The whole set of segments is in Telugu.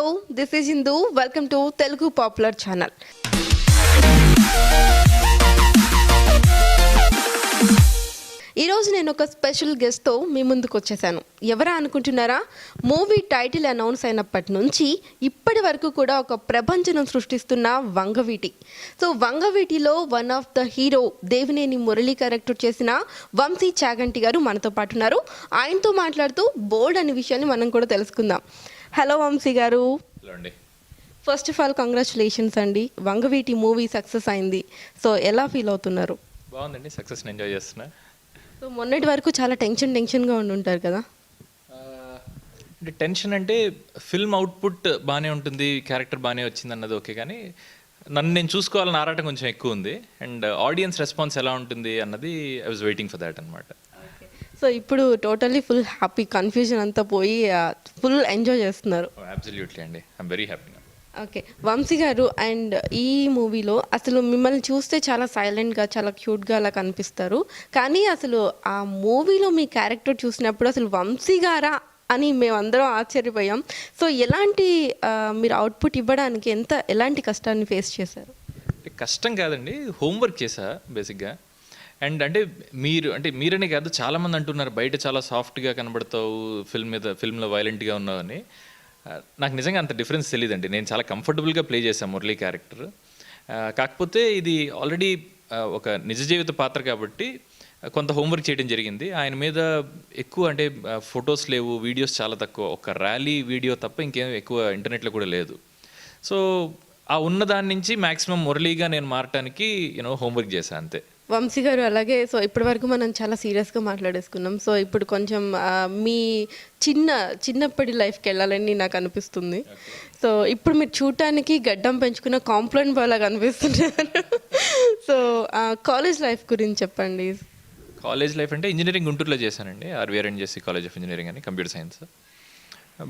Hello, this is Hindu. Welcome to Telugu Popular Channel. ఈరోజు నేను ఒక స్పెషల్ గెస్ట్తో మీ ముందుకు వచ్చేసాను. ఎవరా అనుకుంటున్నారా? మూవీ టైటిల్ అనౌన్స్ అయినప్పటి నుంచి ఇప్పటి వరకు కూడా ఒక ప్రపంచం సృష్టిస్తున్న వంగవీటి. సో వంగవీటిలో one of the hero Devineni Murali character చేసిన వంశీ చాగంటి గారు మనతో పాటు ఉన్నారు. ఆయనతో మాట్లాడుతూ బోల్డ్ అనే విషయాన్ని మనం కూడా తెలుసుకుందాం. హలో వంశీ గారు. ఫస్ట్ ఆఫ్ ఆల్ కంగ్రాచులేషన్స్ అండి, వంగవీటి మూవీ సక్సెస్ అయింది. సో ఎలా ఫీల్ అవుతున్నారు? బాగుందండి, సక్సెస్ని ఎంజాయ్ చేస్తున్నా. సో మొన్నటి వరకు చాలా టెన్షన్గా ఉండుంటారు కదా? అంటే టెన్షన్ అంటే ఫిల్మ్ అవుట్పుట్ బాగానే ఉంటుంది, క్యారెక్టర్ బాగానే వచ్చింది అన్నది ఓకే, కానీ నన్ను నేను చూసుకోవాలని ఆరాటం కొంచెం ఎక్కువ ఉంది. అండ్ ఆడియన్స్ రెస్పాన్స్ ఎలా ఉంటుంది అన్నది I was waiting for that అనమాట. సో ఇప్పుడు టోటల్లీ ఫుల్ హ్యాపీ, కన్ఫ్యూజన్ అంతా పోయి ఫుల్ ఎంజాయ్ చేస్తున్నారు. అబ్సల్యూట్లీ అండి, I'm very happy. Okay Vamsi garu, and ఈ మూవీలో అసలు మిమ్మల్ని చూస్తే చాలా సైలెంట్గా, చాలా క్యూట్గా అలా కనిపిస్తారు. కానీ అసలు ఆ మూవీలో మీ క్యారెక్టర్ చూసినప్పుడు అసలు వంశీ గారా అని మేమందరం ఆశ్చర్యపోయాం. సో ఎలాంటి మీరు అవుట్పుట్ ఇవ్వడానికి ఎలాంటి కష్టాన్ని ఫేస్ చేశారు? కష్టం కాదండి, హోంవర్క్ చేశా బేసిక్గా. అండ్ అంటే మీరనే కాదు, చాలామంది అంటున్నారు బయట చాలా సాఫ్ట్గా కనబడతావు, ఫిల్మ్లో వైలెంట్గా ఉన్నావు అని. నాకు నిజంగా అంత డిఫరెన్స్ తెలియదండి. నేను చాలా కంఫర్టబుల్గా ప్లే చేశాను మురళీ క్యారెక్టర్. కాకపోతే ఇది ఆల్రెడీ ఒక నిజ జీవిత పాత్ర కాబట్టి కొంత హోంవర్క్ చేయడం జరిగింది. ఆయన మీద ఎక్కువ అంటే ఫొటోస్ లేవు, వీడియోస్ చాలా తక్కువ, ఒక ర్యాలీ వీడియో తప్ప ఇంకేం ఎక్కువ ఇంటర్నెట్లో కూడా లేదు. సో ఆ ఉన్నదాని నుంచి మ్యాక్సిమం మురళీగా నేను మారటానికి హోంవర్క్ చేశాను అంతే. వంశీ గారు అలాగే, సో ఇప్పటి వరకు మనం చాలా సీరియస్గా మాట్లాడేసుకున్నాం. సో ఇప్పుడు కొంచెం మీ చిన్నప్పటి లైఫ్కి వెళ్ళాలని నాకు అనిపిస్తుంది. సో ఇప్పుడు మీరు చూడటానికి గడ్డం పెంచుకున్న కాంప్లైంట్ బాగా కనిపిస్తున్నారు. సో కాలేజ్ లైఫ్ గురించి చెప్పండి. కాలేజ్ లైఫ్ అంటే ఇంజనీరింగ్ గుంటూరులో చేశానండి, RVRNJC కాలేజ్ ఆఫ్ ఇంజనీరింగ్ అని, కంప్యూటర్ సైన్స్.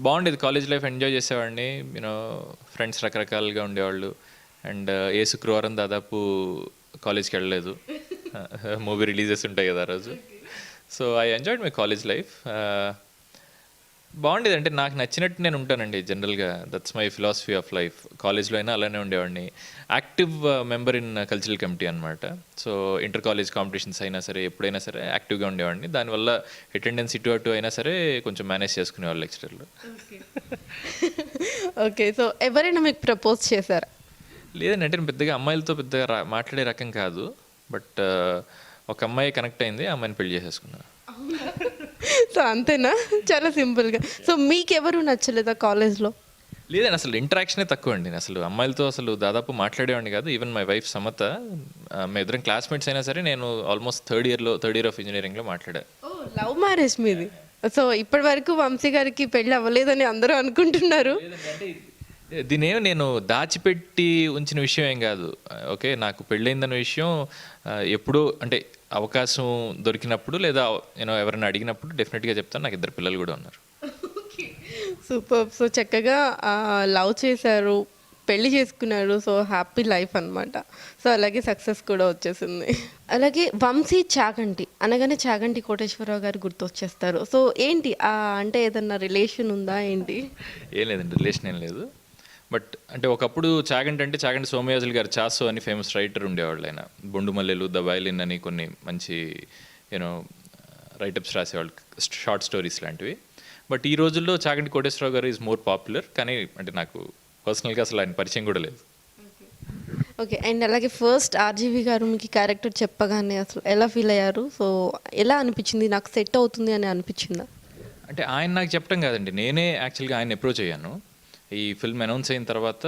బాగుండేది కాలేజ్ లైఫ్, ఎంజాయ్ చేసేవాడిని. ఫ్రెండ్స్ రకరకాలుగా ఉండేవాళ్ళు. అండ్ ఏ శుక్రవారం దాదాపు కాలేజ్కి వెళ్ళలేదు, మూవీ రిలీజెస్ ఉంటాయి కదా ఆ రోజు. So I enjoyed my college life. బాగుండేది, అంటే నాకు నచ్చినట్టు నేను ఉంటానండి జనరల్గా. That's my philosophy of life. కాలేజ్లో అయినా అలానే ఉండేవాడిని. Active member in cultural committee అనమాట. సో ఇంటర్ కాలేజ్ కాంపిటీషన్స్ అయినా సరే, ఎప్పుడైనా సరే యాక్టివ్గా ఉండేవాడిని. దానివల్ల అటెండెన్స్ ఇటు అటు అయినా సరే కొంచెం మేనేజ్ చేసుకునేవాళ్ళు లెక్చరర్లు. ఓకే, సో ఎవరైనా మీకు ప్రపోజ్ చేశారా? లేదండి, అంటే నేను పెద్దగా అమ్మాయిలతో పెద్దగా మాట్లాడే రకం కాదు. బట్ ఒక అమ్మాయి కనెక్ట్ అయింది, ఆ అమ్మాయిని పెళ్లి చేసేసుకున్నాను. సో అంతేనా? చాలా సింపుల్గా. సో మీకెవరు నచ్చలేదా కాలేజ్లో? లేదండి, అసలు ఇంటరాక్షనే తక్కువ అండి. అసలు అమ్మాయిలతో అసలు దాదాపు మాట్లాడేవాడిని కాదు. ఈవెన్ మై వైఫ్ సమత, మా ఇద్దరం క్లాస్మేట్స్ అయినా సరే నేను ఆల్మోస్ట్ థర్డ్ ఇయర్ ఆఫ్ ఇంజనీరింగ్లో మాట్లాడా. ఓ, లవ్ మ్యారేజ్ మీది. సో ఇప్పటి వరకు వంశీ గారికి పెళ్ళి అవ్వలేదని అందరూ అనుకుంటున్నారు. దీనేమో నేను దాచిపెట్టి ఉంచిన విషయం ఏం కాదు. ఓకే, నాకు పెళ్ళైందన్న విషయం ఎప్పుడూ అంటే అవకాశం దొరికినప్పుడు లేదా ఎవరైనా అడిగినప్పుడు డెఫినెట్గా చెప్తాను. నాకు 2 పిల్లలు కూడా ఉన్నారు. సూపర్. సో చక్కగా లవ్ చేశారు, పెళ్లి చేసుకున్నారు. సో హ్యాపీ లైఫ్ అనమాట. సో అలాగే సక్సెస్ కూడా వచ్చేసింది. అలాగే వంశీ చాగంటి అనగానే చాగంటి కోటేశ్వరరావు గారు గుర్తొచ్చేస్తారు. సో ఏంటి అంటే ఏదన్నా రిలేషన్ ఉందా ఏంటి? ఏం లేదండి, రిలేషన్ ఏం లేదు. బట్ అంటే ఒకప్పుడు చాగంటి సోమయాజులు గారు చాసో అని ఫేమస్ రైటర్ ఉండేవాళ్ళు. ఆయన బొండుమల్లెలు, ద వయలిన్ అని కొన్ని మంచి రైటప్స్ రాసేవాళ్ళు, షార్ట్ స్టోరీస్ లాంటివి. బట్ ఈ రోజుల్లో చాగంటి కోటేశ్వరరావు గారు ఈజ్ మోర్ పాపులర్. కానీ అంటే నాకు పర్సనల్గా అసలు ఆయన పరిచయం కూడా లేదు. ఓకే, అండ్ అలాగే ఫస్ట్ RGV గారు మీకు క్యారెక్టర్ చెప్పగానే అసలు ఎలా ఫీల్ అయ్యారు? సో ఎలా అనిపించింది? నాకు సెట్ అవుతుంది అని అనిపించిందా? అంటే ఆయన నాకు చెప్పడం కాదండి, నేనే యాక్చువల్గా ఆయన అప్రోచ్ అయ్యాను. ఈ ఫిల్మ్ అనౌన్స్ అయిన తర్వాత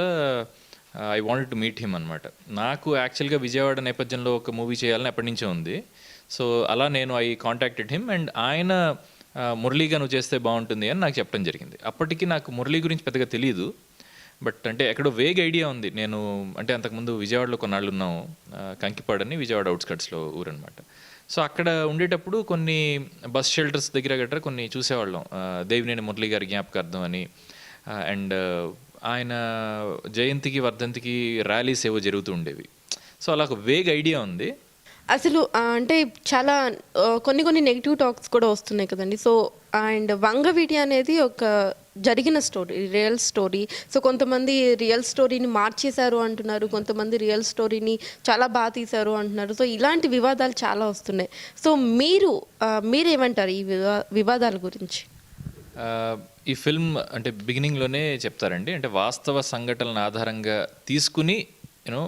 I wanted to meet him అనమాట. నాకు యాక్చువల్గా విజయవాడ నేపథ్యంలో ఒక మూవీ చేయాలని ఎప్పటి నుంచో ఉంది. సో అలా నేను ఐ కాంటాక్టెడ్ హిమ్. అండ్ ఆయన మురళీగా నువ్వు చేస్తే బాగుంటుంది అని నాకు చెప్పడం జరిగింది. అప్పటికి నాకు మురళీ గురించి పెద్దగా తెలియదు. బట్ అంటే ఎక్కడో వేగ్ ఐడియా ఉంది. నేను అంటే అంతకుముందు విజయవాడలో కొన్నాళ్ళు ఉన్నాము, కంకిపాడని, విజయవాడ అవుట్స్కట్స్లో ఊరనమాట. సో అక్కడ ఉండేటప్పుడు కొన్ని బస్ షెల్టర్స్ దగ్గర గట్రా కొన్ని చూసేవాళ్ళం, దేవినేని మురళీ గారి జ్ఞాపకార్థం అని. అండ్ ఆయన జయంతికి, వర్ధంతికి ర్యాలీస్ ఏవో జరుగుతూ ఉండేవి. సో అలా ఒక వేగ్ ఐడియా ఉంది. అసలు అంటే చాలా కొన్ని నెగిటివ్ టాక్స్ కూడా వస్తున్నాయి కదండి. సో అండ్ వంగవీటి అనేది ఒక జరిగిన స్టోరీ, రియల్ స్టోరీ. సో కొంతమంది రియల్ స్టోరీని మార్చేశారు అంటున్నారు, కొంతమంది రియల్ స్టోరీని చాలా బాగా తీశారు అంటున్నారు. సో ఇలాంటి వివాదాలు చాలా వస్తున్నాయి. సో మీరేమంటారు ఈ వివాదాల గురించి? ఈ ఫిల్మ్ అంటే బిగినింగ్లోనే చెప్తారండి, అంటే వాస్తవ సంఘటనల ఆధారంగా తీసుకుని యూనో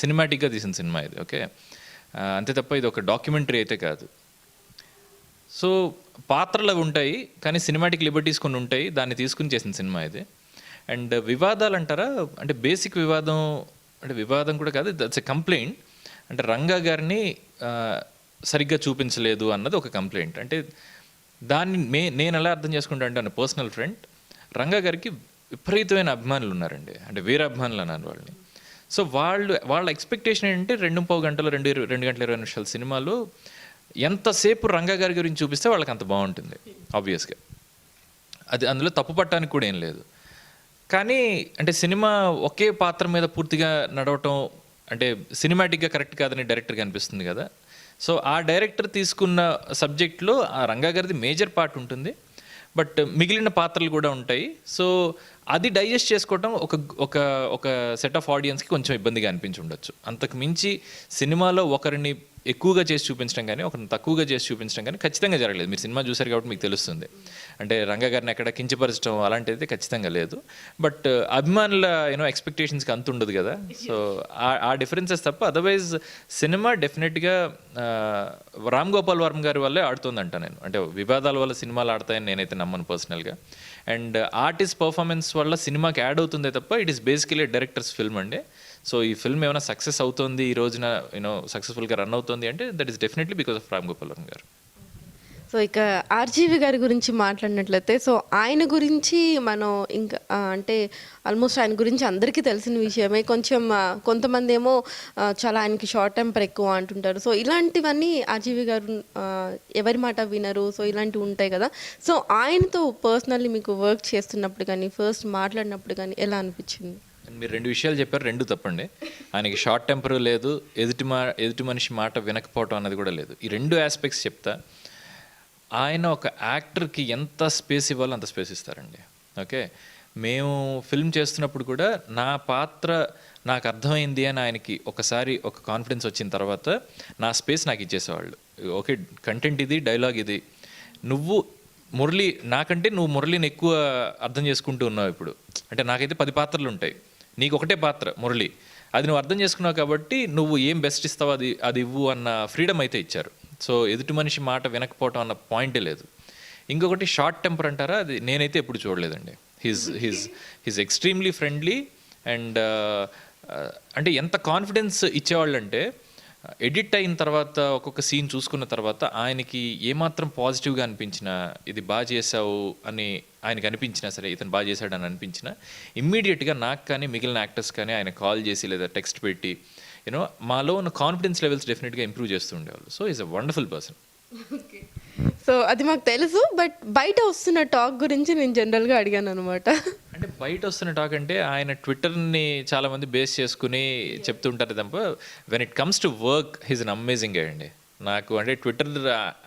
సినిమాటిక్గా తీసిన సినిమా ఇది. ఓకే, అంతే తప్ప ఇది ఒక డాక్యుమెంటరీ అయితే కాదు. సో పాత్రలు అవి ఉంటాయి, కానీ సినిమాటిక్ లిబర్టీస్ కొన్ని ఉంటాయి, దాన్ని తీసుకుని చేసిన సినిమా ఇది. అండ్ వివాదాలు అంటారా, అంటే బేసిక్ వివాదం, అంటే వివాదం కూడా కాదు, దట్స్ ఎ కంప్లైంట్. అంటే రంగా గారిని సరిగ్గా చూపించలేదు అన్నది ఒక కంప్లైంట్. అంటే దాన్ని నేను ఎలా అర్థం చేసుకుంటా అంటే, నా పర్సనల్ ఫ్రెండ్ రంగా గారికి విపరీతమైన అభిమానులు ఉన్నారండి, అంటే వీర అభిమానులు అన్నారు వాళ్ళని. సో వాళ్ళ ఎక్స్పెక్టేషన్ ఏంటంటే 2.5 గంటలు 2 గంటల 20 నిమిషాల సినిమాలో ఎంతసేపు రంగా గారి గురించి చూపిస్తే వాళ్ళకి అంత బాగుంటుంది ఆబ్వియస్గా. అది అందులో తప్పు పట్టడానికి కూడా ఏం లేదు. కానీ అంటే సినిమా ఒకే పాత్ర మీద పూర్తిగా నడవటం అంటే సినిమాటిక్గా కరెక్ట్ కాదని డైరెక్టర్కి అనిపిస్తుంది కదా. సో ఆ డైరెక్టర్ తీసుకున్న సబ్జెక్ట్లో ఆ రంగా గారిది మేజర్ పార్ట్ ఉంటుంది, బట్ మిగిలిన పాత్రలు కూడా ఉంటాయి. సో అది డైజెస్ట్ చేసుకోవటం ఒక సెట్ ఆఫ్ ఆడియన్స్కి కొంచెం ఇబ్బందిగా అనిపించి ఉండొచ్చు. అంతకు మించి సినిమాలో ఒకరిని ఎక్కువగా చేసి చూపించడం కానీ ఒకరిని తక్కువగా చేసి చూపించడం కానీ ఖచ్చితంగా జరగలేదు. మీరు సినిమా చూసారు కాబట్టి మీకు తెలుస్తుంది. అంటే రంగా గారిని ఎక్కడ కించపరచడం అలాంటిది ఖచ్చితంగా లేదు. బట్ అభిమానుల ఎక్స్పెక్టేషన్స్కి అంత ఉండదు కదా. సో ఆ డిఫరెన్సెస్ తప్ప అదర్వైజ్ సినిమా డెఫినెట్గా రామ్ గోపాల్ వర్మ గారి వల్లే ఆడుతుందంట నేను. అంటే వివాదాల వల్ల సినిమాలు ఆడతాయని నేనైతే నమ్మను పర్సనల్గా. అండ్ ఆర్టిస్ట్ పర్ఫార్మెన్స్ వల్ల సినిమాకి యాడ్ అవుతుందే తప్ప it is basically directors film అండి. సో ఈ ఫిల్మ్ ఏమైనా సక్సెస్ అవుతుంది, ఈ రోజున సక్సెస్ఫుల్గా రన్ అవుతుంది అంటే that is definitely because of Ram Gopal Varma గారు. సో ఇక ఆర్జీవి గారి గురించి మాట్లాడినట్లయితే, సో ఆయన గురించి మనం ఇంకా అంటే ఆల్మోస్ట్ ఆయన గురించి అందరికీ తెలిసిన విషయమే. కొంచెం కొంతమంది ఏమో చాలా ఆయనకి షార్ట్ టెంపర్ ఎక్కువ అంటుంటారు. సో ఇలాంటివన్నీ ఆర్జీవి గారు ఎవరి మాట వినరు, సో ఇలాంటివి ఉంటాయి కదా. సో ఆయనతో పర్సనల్లీ మీకు వర్క్ చేస్తున్నప్పుడు కానీ ఫస్ట్ మాట్లాడినప్పుడు కానీ ఎలా అనిపించింది? మీరు 2 విషయాలు చెప్పారు, 2 తప్పండి. ఆయనకి షార్ట్ టెంపర్ లేదు, ఎదుటి మనిషి మాట వినకపోవటం అన్నది కూడా లేదు. ఈ 2 ఆస్పెక్ట్స్ చెప్తా. ఆయన ఒక యాక్టర్కి ఎంత స్పేస్ ఇవ్వాలో అంత స్పేస్ ఇస్తారండి. ఓకే, మేము ఫిల్మ్ చేస్తున్నప్పుడు కూడా నా పాత్ర నాకు అర్థమైంది అని ఆయనకి ఒకసారి ఒక కాన్ఫిడెన్స్ వచ్చిన తర్వాత నా స్పేస్ నాకు ఇచ్చేసేవాళ్ళు. ఓకే, కంటెంట్ ఇది, డైలాగ్ ఇది, నువ్వు నాకంటే నువ్వు మురళిని ఎక్కువ అర్థం చేసుకుంటూ ఉన్నావు ఇప్పుడు. అంటే నాకైతే 10 పాత్రలు ఉంటాయి, నీకు ఒకటే పాత్ర మురళి, అది నువ్వు అర్థం చేసుకున్నావు కాబట్టి నువ్వు ఏం బెస్ట్ ఇస్తావో అది ఇవ్వు అన్న ఫ్రీడమ్ అయితే ఇచ్చారు. సో ఎదుటి మనిషి మాట వినకపోవటం అన్న పాయింటే లేదు. ఇంకొకటి షార్ట్ టెంపర్ అంటారా, అది నేనైతే ఎప్పుడు చూడలేదండి. హీజ్ ఎక్స్ట్రీమ్లీ ఫ్రెండ్లీ అండ్ అంటే ఎంత కాన్ఫిడెన్స్ ఇచ్చేవాళ్ళు అంటే ఎడిట్ అయిన తర్వాత ఒక్కొక్క సీన్ చూసుకున్న తర్వాత ఆయనకి ఏమాత్రం పాజిటివ్గా అనిపించినా, ఇది బాగా చేసావు అని ఆయనకి అనిపించినా సరే, ఇతను బాగా చేశాడని అనిపించినా ఇమ్మీడియట్గా నాకు కానీ మిగిలిన యాక్టర్స్ కానీ ఆయన కాల్ చేసి లేదా టెక్స్ట్ పెట్టి మాలో ఉన్న కాన్ఫిడెన్స్ లెవెల్స్ డెఫినెట్గా ఇంప్రూవ్ చేస్తూ ఉండేవాళ్ళు. So is a wonderful person. So అది మాకు తెలుసు, బట్ బయట వస్తున్న టాక్ గురించి నేను జనరల్గా అడిగాను అనమాట. అంటే బయట వస్తున్న టాక్ అంటే ఆయన ట్విట్టర్ని చాలామంది బేస్ చేసుకుని చెప్తుంటారు తప్ప when it comes to work he's an amazing గా అండి. నాకు అంటే ట్విట్టర్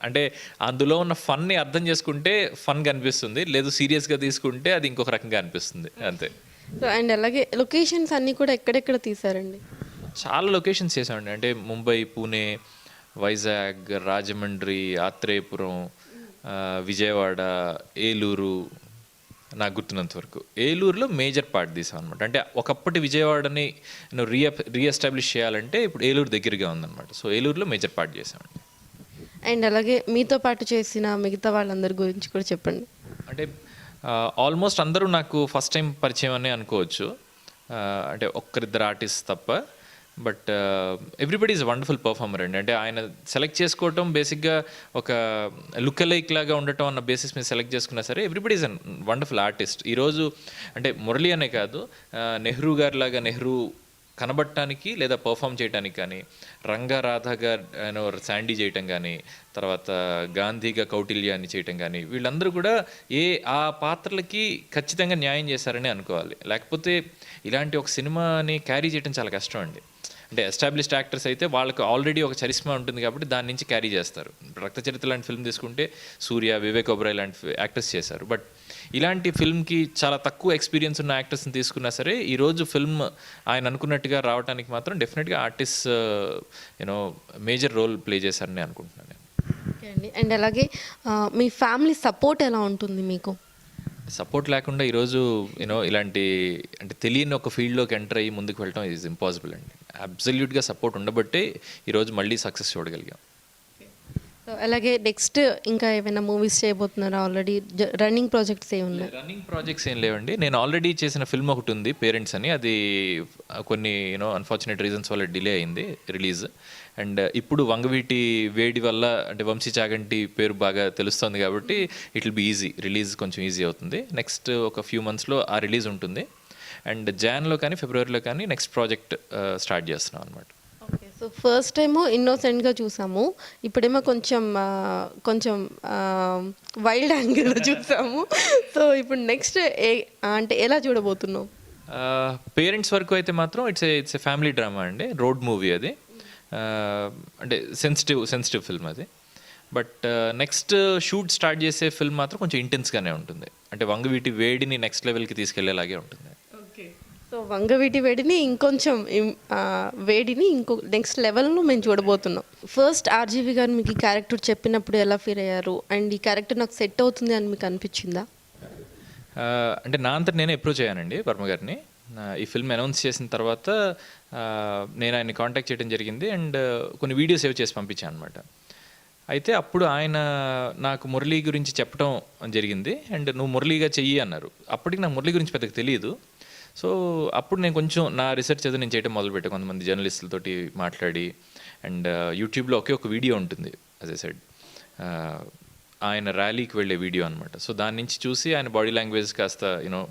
అంటే అందులో ఉన్న ఫన్ని అర్థం చేసుకుంటే ఫన్గా అనిపిస్తుంది, లేదు సీరియస్గా తీసుకుంటే అది ఇంకొక రకంగా అనిపిస్తుంది అంతే. సో అండ్ అలాగే లొకేషన్స్ అన్నీ కూడా ఎక్కడెక్కడ తీసారండి? చాలా లొకేషన్స్ చేసామండి. అంటే ముంబై, పూణే, వైజాగ్, రాజమండ్రి, ఆత్రేయపురం, విజయవాడ, ఏలూరు, నాకు గుర్తున్నంత వరకు ఏలూరులో మేజర్ పార్ట్ తీసాం అనమాట. అంటే ఒకప్పటి విజయవాడని రీఎస్టాబ్లిష్ చేయాలంటే ఇప్పుడు ఏలూరు దగ్గరగా ఉందన్నమాట. సో ఏలూరులో మేజర్ పార్ట్ చేసామండి. అండ్ అలాగే మీతో పాటు చేసిన మిగతా వాళ్ళందరి గురించి కూడా చెప్పండి. అంటే ఆల్మోస్ట్ అందరూ నాకు ఫస్ట్ టైం పరిచయం అని అనుకోవచ్చు, అంటే ఒక్కరిద్దరు ఆర్టిస్ట్ తప్ప. But everybody is wonderful performer అండి. అంటే ఆయన సెలెక్ట్ చేసుకోవటం బేసిక్గా ఒక లుక్ లైక్ లాగా ఉండటం అన్న బేసిస్ మీద సెలెక్ట్ చేసుకున్నా సరే everybody is an wonderful artist. ఈరోజు అంటే మురళి అనే కాదు, నెహ్రూ గారి లాగా నెహ్రూ కనబడటానికి లేదా పర్ఫామ్ చేయడానికి కానీ, రంగా రాధాగా శాండీ చేయటం కానీ, తర్వాత గాంధీగా కౌటిల్యాన్ని చేయటం కానీ, వీళ్ళందరూ కూడా ఆ పాత్రలకి ఖచ్చితంగా న్యాయం చేశారని అనుకోవాలి. లేకపోతే ఇలాంటి ఒక సినిమాని క్యారీ చేయడం చాలా కష్టం అండి. అంటే ఎస్టాబ్లిష్డ్ యాక్టర్స్ అయితే వాళ్ళకి ఆల్రెడీ ఒక చరిస్మా ఉంటుంది కాబట్టి దాని నుంచి క్యారీ చేస్తారు. రక్త చరిత్ర లాంటి ఫిల్మ్ తీసుకుంటే సూర్య, వివేక్ ఒబెరాయ్ లాంటి యాక్టర్స్ చేశారు. బట్ ఇలాంటి ఫిల్మ్కి చాలా తక్కువ ఎక్స్పీరియన్స్ ఉన్న యాక్టర్స్ని తీసుకున్నా సరే ఈరోజు ఫిల్మ్ ఆయన అనుకున్నట్టుగా రావడానికి మాత్రం డెఫినెట్గా artist you know major role play చేశారని అనుకుంటున్నాను నేను. ఓకే అండి. అండ్ అలాగే మీ ఫ్యామిలీ సపోర్ట్ ఎలా ఉంటుంది మీకు? సపోర్ట్ లేకుండా ఈరోజు యూనో ఇలాంటి అంటే తెలియని ఒక ఫీల్డ్లోకి ఎంటర్ అయ్యి ముందుకు వెళ్ళడం ఈజ్ ఇంపాసిబుల్ అండి. అబ్సల్యూట్గా సపోర్ట్ ఉండబట్టే ఈరోజు మళ్ళీ సక్సెస్ చూడగలిగాం. సో అలాగే నెక్స్ట్ ఇంకా ఏమైనా మూవీస్ చేయబోతున్నారా? ఆల్రెడీ రన్నింగ్ ప్రాజెక్ట్స్ ఏమున్నాయి? రన్నింగ్ ప్రాజెక్ట్స్ ఏం లేవండి. నేను ఆల్రెడీ చేసిన ఫిల్మ్ ఒకటి ఉంది పేరెంట్స్ అని, అది కొన్ని యూనో అన్ఫార్చునేట్ రీజన్స్ వల్ల డిలే అయింది రిలీజ్. అండ్ ఇప్పుడు వంగవీటి వేడి వల్ల అంటే వంశీ చాగంటి పేరు బాగా తెలుస్తుంది కాబట్టి it will be easy, release కొంచెం ఈజీ అవుతుంది. నెక్స్ట్ ఒక ఫ్యూ మంత్స్లో ఆ రిలీజ్ ఉంటుంది. అండ్ జాన్లో కానీ ఫిబ్రవరిలో కానీ నెక్స్ట్ ప్రాజెక్ట్ స్టార్ట్ చేస్తున్నాం అనమాట. ఓకే. సో ఫస్ట్ టైము ఇన్నోసెంట్గా చూసాము, ఇప్పుడేమో కొంచెం వైల్డ్ యాంగిల్లో చూసాము. సో ఇప్పుడు నెక్స్ట్ అంటే ఎలా చూడబోతున్నాం? పేరెంట్స్ వరకు అయితే మాత్రం ఇట్స్ ఏ ఫ్యామిలీ డ్రామా అండి, రోడ్ మూవీ అది. అంటే సెన్సిటివ్ ఫిల్మ్ అది. బట్ నెక్స్ట్ షూట్ స్టార్ట్ చేసే ఫిల్మ్ మాత్రం కొంచెం ఇంటెన్స్గానే ఉంటుంది. అంటే వంగవీటి వేడిని నెక్స్ట్ లెవెల్కి తీసుకెళ్లేలాగే ఉంటుంది. ఓకే. సో వంగవీటి వేడిని ఇంకొంచెం వేడిని ఇంకో నెక్స్ట్ లెవెల్లో మేము చూడబోతున్నాం. ఫస్ట్ ఆర్జీవి గారు మీకు ఈ క్యారెక్టర్ చెప్పినప్పుడు ఎలా ఫీల్ అయ్యారు? అండ్ ఈ క్యారెక్టర్ నాకు సెట్ అవుతుంది అని మీకు అనిపించిందా? అంటే నా అంతా నేనే అప్రోచ్ అయ్యానండి వర్మ గారిని. ఈ ఫిల్మ్ అనౌన్స్ చేసిన తర్వాత నేను ఆయన్ని కాంటాక్ట్ చేయడం జరిగింది. అండ్ కొన్ని వీడియోస్ సేవ్ చేసి పంపించాను అనమాట. అయితే అప్పుడు ఆయన నాకు మురళీ గురించి చెప్పడం జరిగింది. అండ్ నువ్వు మురళీగా చెయ్యి అన్నారు. అప్పటికి నాకు మురళీ గురించి పెద్దగా తెలియదు. సో అప్పుడు నేను కొంచెం నా రీసెర్చ్ అది నేను చేయడం మొదలుపెట్టాను, కొంతమంది జర్నలిస్టులతోటి మాట్లాడి. అండ్ యూట్యూబ్లో ఒకే ఒక వీడియో ఉంటుంది, యాజ్ ఐ సెడ్, ఆయన ర్యాలీకి వెళ్ళే వీడియో అనమాట. సో దాని నుంచి చూసి ఆయన బాడీ లాంగ్వేజ్ కాస్త యూనో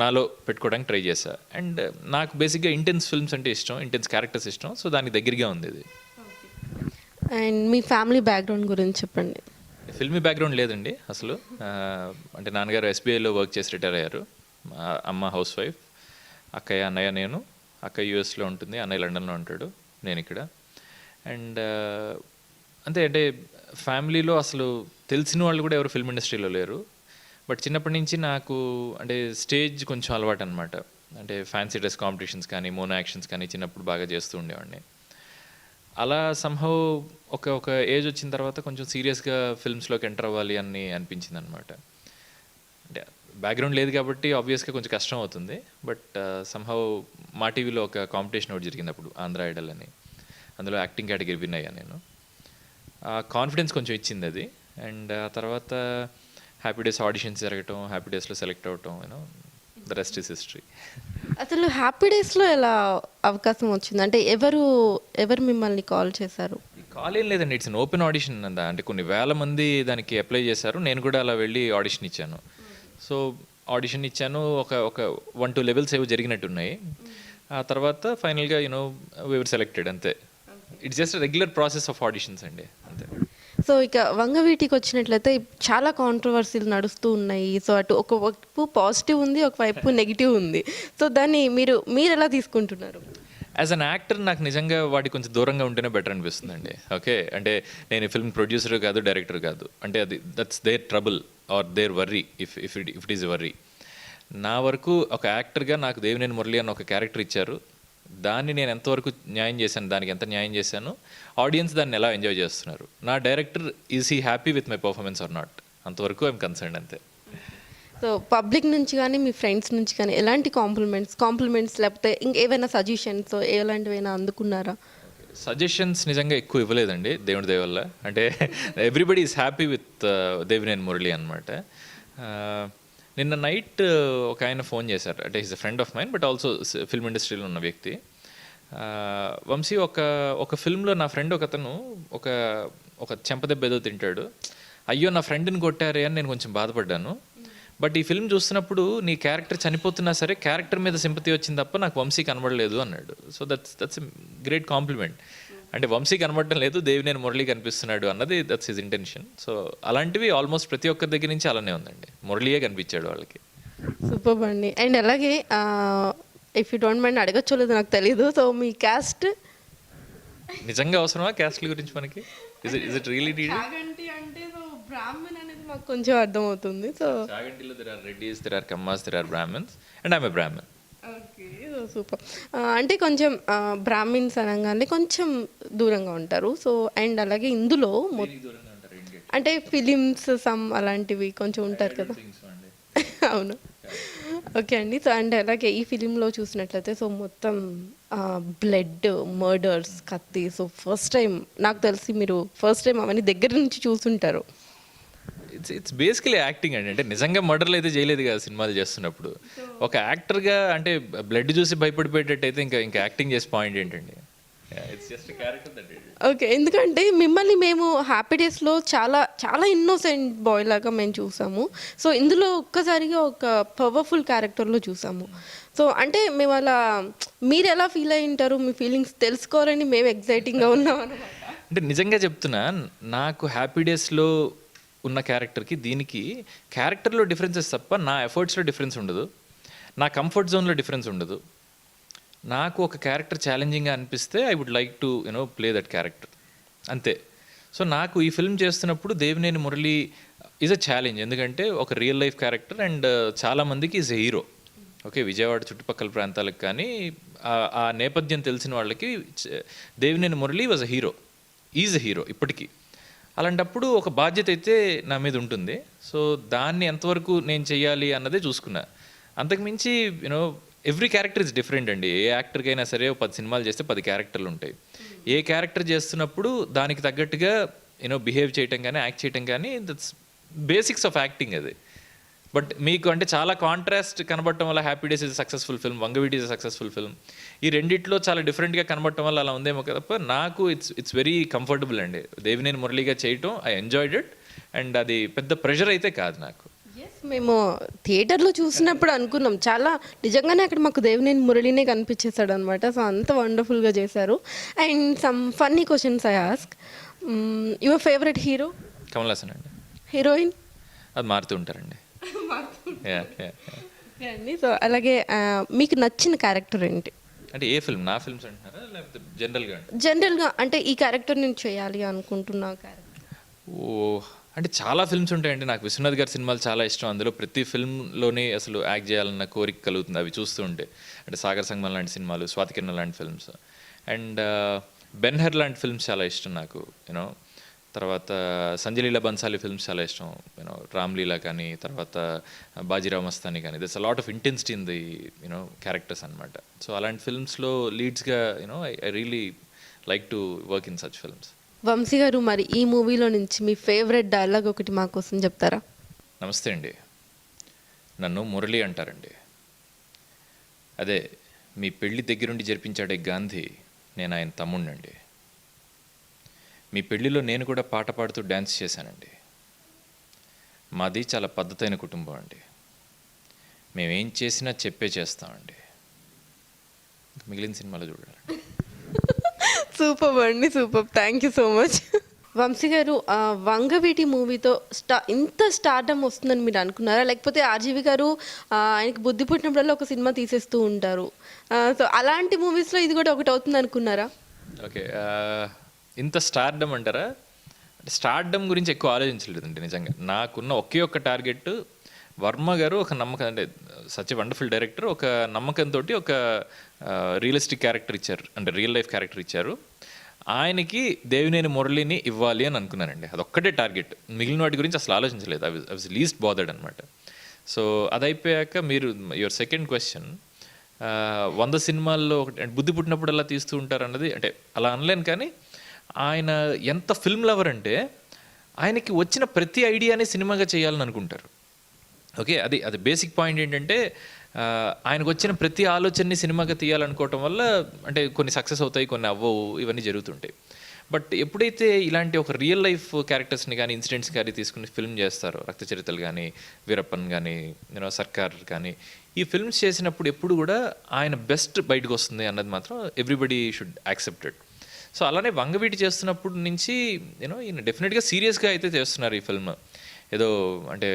నాలో పెట్టుకోవడానికి ట్రై చేశా. అండ్ నాకు బేసిక్గా ఇంటెన్స్ ఫిల్మ్స్ అంటే ఇష్టం, ఇంటెన్స్ క్యారెక్టర్స్ ఇష్టం. సో దానికి దగ్గరగా ఉంది ఇది. అండ్ మీ ఫ్యామిలీ బ్యాక్గ్రౌండ్ గురించి చెప్పండి. ఫిల్మీ బ్యాక్గ్రౌండ్ లేదండి అసలు. అంటే నాన్నగారు ఎస్బీఐలో వర్క్ చేసి రిటైర్ అయ్యారు. అమ్మ హౌస్ వైఫ్, అక్కయ్య అన్నయ్య, నేను. అక్క యూఎస్లో ఉంటుంది, అన్నయ్య లండన్లో ఉంటాడు, నేను ఇక్కడ. అండ్ అంతే. అంటే ఫ్యామిలీలో అసలు తెలిసిన వాళ్ళు కూడా ఎవరు ఫిల్మ్ ఇండస్ట్రీలో లేరు. బట్ చిన్నప్పటి నుంచి నాకు అంటే స్టేజ్ కొంచెం అలవాటు అనమాట. అంటే ఫ్యాన్సీ డ్రెస్ కాంపిటీషన్స్ కానీ మోనో యాక్షన్స్ కానీ చిన్నప్పుడు బాగా చేస్తూ ఉండేవాడిని. అలా సంహౌ ఒక ఏజ్ వచ్చిన తర్వాత కొంచెం సీరియస్గా ఫిల్మ్స్లోకి ఎంటర్ అవ్వాలి అని అనిపించింది అనమాట. అంటే బ్యాక్గ్రౌండ్ లేదు కాబట్టి ఆబ్వియస్గా కొంచెం కష్టం అవుతుంది. బట్ సంహౌ మా టీవీలో ఒక కాంపిటీషన్ ఒకటి జరిగింది అప్పుడు, ఆంధ్ర ఐడల్ అని. అందులో యాక్టింగ్ కేటగిరీ విన్ అయ్యా నేను. కాన్ఫిడెన్స్ కొంచెం ఇచ్చింది అది. అండ్ ఆ తర్వాత హ్యాపీ డేస్ ఆడిషన్స్ జరగటం, హ్యాపీ డేస్లో సెలెక్ట్ అవ్వటం, you know the rest is history. అసలు హ్యాపీ డేస్లో ఎలా అవకాశం వచ్చింది? అంటే ఎవరు మిమ్మల్ని కాల్ చేశారు? కాల్ ఏం లేదండి, ఇట్స్ అన్ ఓపెన్ ఆడిషన్. అంటే కొన్ని వేల మంది దానికి అప్లై చేశారు. నేను కూడా అలా వెళ్ళి ఆడిషన్ ఇచ్చాను. సో ఆడిషన్ ఇచ్చాను, ఒక 1-2 లెవెల్స్ ఏవో జరిగినట్టున్నాయి. ఆ తర్వాత ఫైనల్గా యూనో వి వర్ సెలెక్టెడ్, అంతే. It's just regular process of auditions అండి, అంతే. సో ఇక వంగవీటికి వచ్చినట్లయితే చాలా కాంట్రవర్సీలు నడుస్తూ ఉన్నాయి. సో అటు ఒకవైపు పాజిటివ్ ఉంది, ఒకవైపు నెగిటివ్ ఉంది. సో దాన్ని మీరు ఎలా తీసుకుంటున్నారు? యాజ్ అన్ యాక్టర్ నాకు నిజంగా వాటి కొంచెం దూరంగా ఉంటేనే బెటర్ అనిపిస్తుందండి. ఓకే, అంటే నేను ఫిల్మ్ ప్రొడ్యూసర్ కాదు, డైరెక్టర్ కాదు. అంటే అది that's their trouble or their worry if it is worry. నా వరకు ఒక యాక్టర్గా నాకు దేవినేని మురళి అన్న ఒక క్యారెక్టర్ ఇచ్చారు. దాన్ని నేను ఎంతవరకు న్యాయం చేశాను, దానికి ఎంత న్యాయం చేశాను, ఆడియన్స్ దాన్ని ఎలా ఎంజాయ్ చేస్తున్నారు, నా director is he happy with my performance or not, అంతవరకు ఐఎమ్ కన్సర్న్డ్, అంతే. సో పబ్లిక్ నుంచి కానీ మీ ఫ్రెండ్స్ నుంచి కానీ ఎలాంటి కాంప్లిమెంట్స్ లేకపోతే ఇంకేమైనా సజెషన్స్ ఎలాంటివైనా అందుకున్నారా? సజెషన్స్ నిజంగా ఎక్కువ ఇవ్వలేదండి, దేవుడి దయ వల్ల. అంటే everybody is happy with Devineni Murali అనమాట. నిన్న నైట్ ఒక ఆయన ఫోన్ చేశారు. అంటే is a friend of mine but also film ఇండస్ట్రీలో ఉన్న వ్యక్తి. వంశీ, ఒక ఫిల్మ్లో నా ఫ్రెండ్ ఒకతను ఒక చెంపదెబ్బ ఏదో తింటాడు, అయ్యో నా ఫ్రెండ్ని కొట్టారే అని నేను కొంచెం బాధపడ్డాను. బట్ ఈ ఫిల్మ్ చూస్తున్నప్పుడు నీ క్యారెక్టర్ చనిపోతున్నా సరే క్యారెక్టర్ మీద సింపతి వచ్చింది తప్ప నాకు వంశీ కనబడలేదు అన్నాడు. So that's great compliment. అంటే వంశీ కనబడటం లేదు, దేవినేని మురళి కనిపిస్తున్నాడు అన్నది దట్స్ హిజ్ ఇంటెన్షన్. సో అలాంటివి ఆల్మోస్ట్ ప్రతి ఒక్కరి దగ్గర నుంచి అలానే ఉందండి, మురళియే కనిపించాడు వాళ్ళకి. సూపర్ అండి. అండ్ అలాగే ఇఫ్ యూ డోంట్ మైండ్ అడగచ్చో లేదు నాకు తెలీదు, సో మీ క్యాస్ట్ నిజంగా అవసరమా క్యాస్ట్ల గురించి మనకి? Is it really needed? అంటే సో బ్రాహ్మణ్ అనేది మాకు కొంచెం అర్థమవుతుంది. సో చాగంటిలో there are Reddys, there are Kammas, there are Brahmans and I'm a Brahman. Okay. Super. అంటే కొంచెం బ్రాహ్మిన్స్ అనగానే కొంచెం దూరంగా ఉంటారు. సో అండ్ అలాగే ఇందులో దూరంగా ఉంటారు ఇండియా. అంటే ఫిలిమ్స్ సమ్ అలాంటివి కొంచెం ఉంటారు కదా. అవును. ఓకే అండి. సో అండ్ అలాగే ఈ ఫిలింలో చూసినట్లయితే సో మొత్తం బ్లడ్, మర్డర్స్, కత్తి. సో ఫస్ట్ టైం నాకు తెలిసి మీరు ఫస్ట్ టైం అవన్నీ దగ్గర నుంచి చూసుంటారు. ఇట్స్ బేసికలీ యాక్టింగ్ అండి. అంటే నిజంగా మర్డర్లు అయితే చేయలేదు కదా సినిమాలు చేస్తున్నప్పుడు. ఒక యాక్టర్గా అంటే బ్లడ్ చూసి భయపడిపోయేటట్టు అయితే ఇంకా యాక్టింగ్ చేసే పాయింట్ ఏంటండి. It's just character that. Okay. ఎందుకంటే మిమ్మల్ని మేము హ్యాపీ డేస్లో చాలా చాలా ఇన్నోసెంట్ బాయ్ లాగా మేము చూసాము. సో ఇందులో ఒక్కసారిగా ఒక పవర్ఫుల్ క్యారెక్టర్లో చూసాము. సో అంటే మేము అలా మీరు ఎలా ఫీల్ అయి ఉంటారు, మీ ఫీలింగ్స్ తెలుసుకోవాలని మేము ఎగ్జైటింగ్గా ఉన్నాం అనమాట. అంటే నిజంగా చెప్తున్నా, నాకు హ్యాపీ డేస్లో ఉన్న క్యారెక్టర్కి దీనికి క్యారెక్టర్లో డిఫరెన్సెస్ తప్ప నా ఎఫర్ట్స్లో డిఫరెన్స్ ఉండదు, నా కంఫర్ట్ జోన్లో డిఫరెన్స్ ఉండదు. నాకు ఒక క్యారెక్టర్ ఛాలెంజింగ్గా అనిపిస్తే I would like to play that character, అంతే. సో నాకు ఈ ఫిల్మ్ చేస్తున్నప్పుడు Devineni Murali is a challenge. ఎందుకంటే ఒక రియల్ లైఫ్ క్యారెక్టర్ అండ్ చాలామందికి is a hero. Okay, Vijayawada చుట్టుపక్కల ప్రాంతాలకు కానీ ఆ నేపథ్యం తెలిసిన వాళ్ళకి Devineni Murali was a hero, is a hero ఇప్పటికీ. అలాంటప్పుడు ఒక బాధ్యత అయితే నా మీద ఉంటుంది. సో దాన్ని ఎంతవరకు నేను చెయ్యాలి అన్నదే చూసుకున్నా. అంతకుమించి ఎవ్రీ క్యారెక్టర్ ఇస్ డిఫరెంట్ అండి. ఏ యాక్టర్కైనా సరే 10 సినిమాలు చేస్తే 10 క్యారెక్టర్లు ఉంటాయి. ఏ క్యారెక్టర్ చేస్తున్నప్పుడు దానికి తగ్గట్టుగా బిహేవ్ చేయటం కానీ యాక్ట్ చేయటం కానీ దట్స్ బేసిక్స్ ఆఫ్ యాక్టింగ్ అది. బట్ మీకు అంటే చాలా కాంట్రాస్ట్ కనబడటం వల్ల happy days is successful film, Vangaveeti is successful film, ఈ రెండిట్లో చాలా డిఫరెంట్గా కనబడటం వల్ల అలా ఉందేమో కదా. నాకు ఇట్స్ వెరీ కంఫర్టబుల్ అండి దేవినేని మురళిగా చేయటం. ఐ ఎంజాయ్డ్ ఇట్ అండ్ అది పెద్ద ప్రెషర్ అయితే కాదు నాకు. మేము థియేటర్లో చూసినప్పుడు అనుకున్నాం చాలా నిజంగానే అక్కడ మాకు దేవినేని మురళినే కనిపించేశాడు అనమాట. సో అంత వండర్ఫుల్గా చేశారు. And some funny questions I ask. Your favourite hero? Kamal Haasan అండి. హీరోయిన్? అది మారుతూ ఉంటారండి. అండి. సో అలాగే మీకు నచ్చిన క్యారెక్టర్ ఏంటి? అంటే ఏ ఫిల్మ్? నా ఫిల్మ్స్ అంటున్నారా లేకపోతే జనరల్గా? జనరల్గా అంటే ఈ క్యారెక్టర్ నేను చేయాలి అనుకుంటున్నా క్యారెక్టర్. ఓ అంటే చాలా ఫిల్మ్స్ ఉంటాయండి. నాకు విశ్వనాథ్ గారి సినిమాలు చాలా ఇష్టం. అందులో ప్రతి ఫిల్మ్లోనే అసలు యాక్ట్ చేయాలన్న కోరిక కలుగుతుంది అవి చూస్తూ ఉంటే. అంటే సాగర్ సంగమం లాంటి సినిమాలు, స్వాతికిరణ్ లాంటి ఫిల్మ్స్ అండ్ బెన్హర్ లాంటి ఫిల్మ్స్ చాలా ఇష్టం నాకు. తర్వాత సంజలీలా బన్సాలి ఫిల్మ్స్ చాలా ఇష్టం. రామ్లీలా కానీ తర్వాత బాజీరావ్ మస్తానీ కానీ. That's a lot of intensity in the characters అనమాట. సో అలాంటి ఫిల్మ్స్లో లీడ్స్గా I really like to work in such films. Vamsi garu, మరి ఈ మూవీలో నుంచి మీ ఫేవరెట్ డైలాగ్ ఒకటి మా కోసం చెప్తారా? నమస్తే అండి, నన్ను మురళి అంటారండి. అదే మీ పెళ్ళి దగ్గరుండి జరిపించాడే గాంధీ, నేను ఆయన తమ్ముడినండి. మీ పెళ్ళిలో నేను కూడా పాట పాడుతూ డ్యాన్స్ చేశానండి. మాది చాలా పద్ధతైన కుటుంబం అండి. మేమేం చేసినా చెప్పే చేస్తామండి. మిగిలిన సినిమాలో చూడాలండి. సూపర్ అండి, super. Thank you so much. Vamsi garu, Vangaveeti మూవీతో ఇంత స్టార్డమ్ వస్తుందని మీరు అనుకున్నారా? లేకపోతే ఆర్జీవి గారు ఆయనకి బుద్ధి పుట్టినప్పుడల్లా ఒక సినిమా తీసేస్తూ ఉంటారు. సో అలాంటి మూవీస్లో ఇది కూడా ఒకటి అవుతుంది అనుకున్నారా? ఓకే, ఇంత స్టార్డమ్ అంటారా? అంటే స్టార్డమ్ గురించి ఎక్కువ ఆలోచించలేదండి నిజంగా. నాకున్న ఒకే ఒక్క టార్గెట్, వర్మ గారు ఒక నమ్మకం, అంటే సచ్ ఎ వండర్ఫుల్ డైరెక్టర్, ఒక నమ్మకంతో ఒక రియలిస్టిక్ క్యారెక్టర్ ఇచ్చారు, అంటే రియల్ లైఫ్ క్యారెక్టర్ ఇచ్చారు. ఆయనకి దేవినేని మురళిని ఇవ్వాలి అని అనుకున్నానండి. అదొక్కటే టార్గెట్. మిగిలిన వాటి గురించి అసలు ఆలోచించలేదు. ఐ వాజ్ లీస్ట్ బాదర్డ్ అనమాట. సో అది అయిపోయాక మీరు యువర్ సెకండ్ క్వశ్చన్, 100 సినిమాల్లో ఒకటి బుద్ధి పుట్టినప్పుడు అలా తీస్తూ ఉంటారు అన్నది, అంటే అలా అనలేను. కానీ ఆయన ఎంత ఫిల్మ్ లవర్ అంటే ఆయనకి వచ్చిన ప్రతి ఐడియాని సినిమాగా చేయాలని అనుకుంటారు. ఓకే, అది బేసిక్ పాయింట్ ఏంటంటే ఆయనకు వచ్చిన ప్రతి ఆలోచనని సినిమాగా తీయాలనుకోవటం వల్ల అంటే కొన్ని సక్సెస్ అవుతాయి, కొన్ని అవ్వవు, ఇవన్నీ జరుగుతుంటాయి. బట్ ఎప్పుడైతే ఇలాంటి ఒక రియల్ లైఫ్ క్యారెక్టర్స్ని కానీ ఇన్సిడెంట్స్ కానీ తీసుకుని ఫిల్మ్ చేస్తారో, రక్త చరిత్రలు కానీ, వీరప్పన్ కానీ, సర్కార్ కానీ, ఈ ఫిల్మ్స్ చేసినప్పుడు ఎప్పుడు కూడా ఆయన బెస్ట్ బయటకు వస్తుంది అన్నది మాత్రం ఎవ్రీబడి షుడ్ యాక్సెప్టెడ్. సో అలానే వంగవీటి చేస్తున్నప్పుడు నుంచి ఈయన డెఫినెట్గా సీరియస్గా అయితే చేస్తున్నారు ఈ ఫిల్మ్. ఏదో అంటే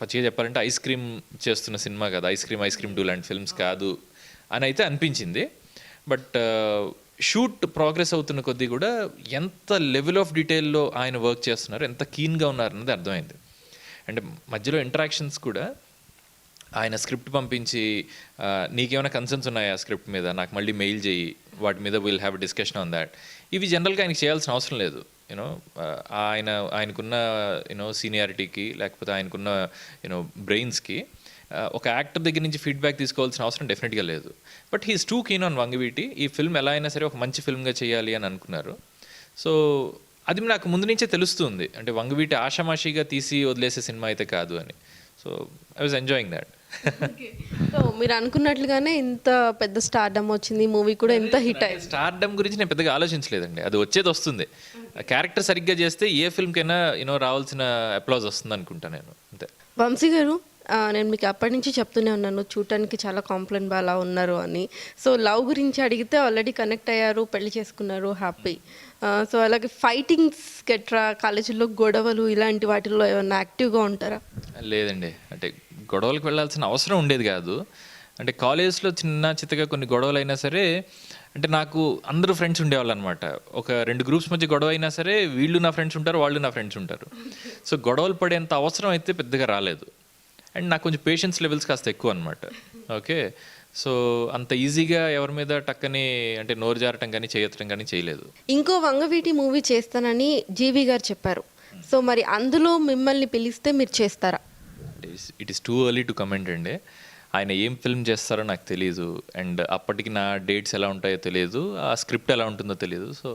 పచ్చిగా చెప్పాలంటే ఐస్ క్రీమ్ చేస్తున్న సినిమా కాదు, ఐస్ క్రీమ్ 2 లాంటి ఫిల్మ్స్ కాదు అని అయితే అనిపించింది. బట్ షూట్ ప్రోగ్రెస్ అవుతున్న కొద్దీ కూడా ఎంత లెవెల్ ఆఫ్ డీటెయిల్లో ఆయన వర్క్ చేస్తున్నారు, ఎంత కీన్గా ఉన్నారు అన్నది అర్థమైంది. అంటే మధ్యలో ఇంటరాక్షన్స్ కూడా ఆయన స్క్రిప్ట్ పంపించి నీకేమైనా కన్సర్న్స్ ఉన్నాయా స్క్రిప్ట్ మీద నాకు మళ్ళీ మెయిల్ చేయి, వాటి మీద will have discussion on that. ఇవి జనరల్గా ఆయనకి చేయాల్సిన అవసరం లేదు. యూనో ఆయనకున్న సీనియారిటీకి లేకపోతే ఆయనకున్న బ్రెయిన్స్కి ఒక యాక్టర్ దగ్గర నుంచి ఫీడ్బ్యాక్ తీసుకోవాల్సిన అవసరం డెఫినెట్గా లేదు. But he's two keen on Vangaveeti. ఈ ఫిల్మ్ ఎలా అయినా సరే ఒక మంచి ఫిల్మ్గా చేయాలి అని అనుకున్నారు. సో అది నాకు ముందు నుంచే తెలుస్తుంది, అంటే వంగవీటి ఆషామాషిగా తీసి వదిలేసే సినిమా అయితే కాదు అని. So I was enjoying that. So మీరు అనుకున్నట్లుగానే ఇంత పెద్ద స్టార్డమ్ వచ్చింది, మూవీ కూడా ఇంత హిట్ అయింది. స్టార్డమ్ గురించి నేను పెద్దగా ఆలోచించలేదండి, అది వచ్చేది వస్తుంది. క్యారెక్టర్ సరిగ్గా చేస్తే ఏ ఫిల్మ్కైనా రావాల్సిన అప్లాజ్ వస్తుంది అనుకుంటా నేను, అంతే. వంశీ గారు, నేను మీకు అప్పటి నుంచి చెప్తూనే ఉన్నాను చూడటానికి చాలా కాంప్లెంట్ అలా ఉన్నారు అని. సో లవ్ గురించి అడిగితే ఆల్రెడీ కనెక్ట్ అయ్యారు, పెళ్లి చేసుకున్నారు, హ్యాపీ. సో అలాగే ఫైటింగ్స్ గట్రా, కాలేజీలో గొడవలు ఇలాంటి వాటిల్లో ఏమన్నా యాక్టివ్గా ఉంటారా? లేదండి, అంటే గొడవలకు వెళ్ళాల్సిన అవసరం ఉండేది కాదు. అంటే కాలేజ్లో చిన్న చిత్తగా కొన్ని గొడవలు అయినా సరే, అంటే నాకు అందరూ ఫ్రెండ్స్ ఉండేవాళ్ళు అనమాట. ఒక 2 గ్రూప్స్ మధ్య గొడవ అయినా సరే వీళ్ళు నా ఫ్రెండ్స్ ఉంటారు, వాళ్ళు నా ఫ్రెండ్స్ ఉంటారు. సో గొడవలు పడేంత అవసరం అయితే పెద్దగా రాలేదు. అండ్ నాకు కొంచెం పేషెన్స్ లెవెల్స్ కాస్త ఎక్కువ అనమాట. ఓకే, సో అంత ఈజీగా ఎవరి మీద టక్కని అంటే నోరు జారటం కానీ చేయటం కానీ చేయలేదు. ఇంకో వంగవీటి మూవీ చేస్తానని జీవి గారు చెప్పారు. సో మరి అందులో మిమ్మల్ని పిలిస్తే మీరు చేస్తారా? It is too early to comment అండి. ఆయన ఏం ఫిల్మ్ చేస్తారో నాకు తెలియదు, అండ్ అప్పటికి నా డేట్స్ ఎలా ఉంటాయో తెలియదు, ఆ స్క్రిప్ట్ ఎలా ఉంటుందో తెలియదు. సో